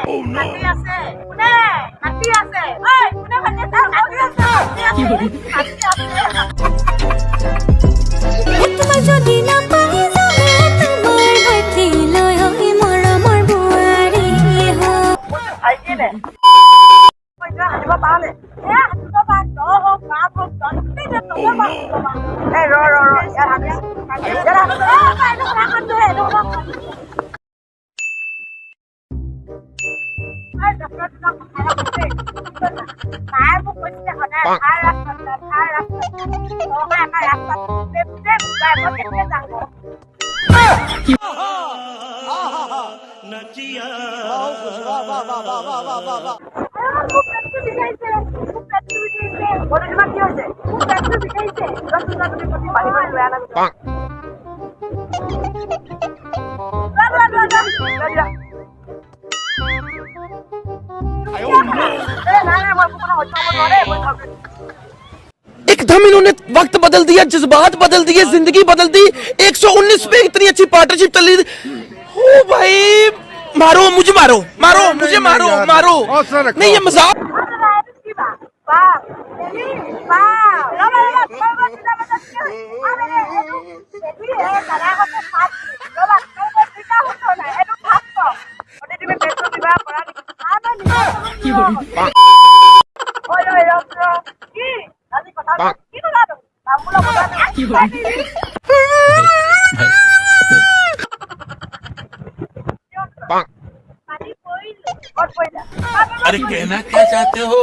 হাতী আছে কোনে হাতী আছে ঐ কোনে হাতী আছে হাতী আছে হাতী আছে তোমাক যদি নাপাই যাবে তোমাৰ সৈতে লৈ হৈ মৰমৰ বুৱাৰী আইকিনে পইচা হাতিব পালে হাতিব পাৰ দ হোক বাপ হোক জন্তি দে তবে বাপ এই ৰ ইয়াত হাতি বাইদেউ ৰাখত দে মায়ে মোক কৈছে সদায় ভাল ৰাস্তা আমাৰ ৰাস্তা কেতিয়া যাম एकदम इन्होंने वक्त बदल दिया, जज्बात बदल दिए, जिंदगी बदल दी। 119 पे इतनी अच्छी पार्टनरशिप चल रही थी। ओ भाई मारो मुझे, मारो मारो मुझे, मारो मारो नहीं, ये मजाक। अरे कहना क्या चाहते हो?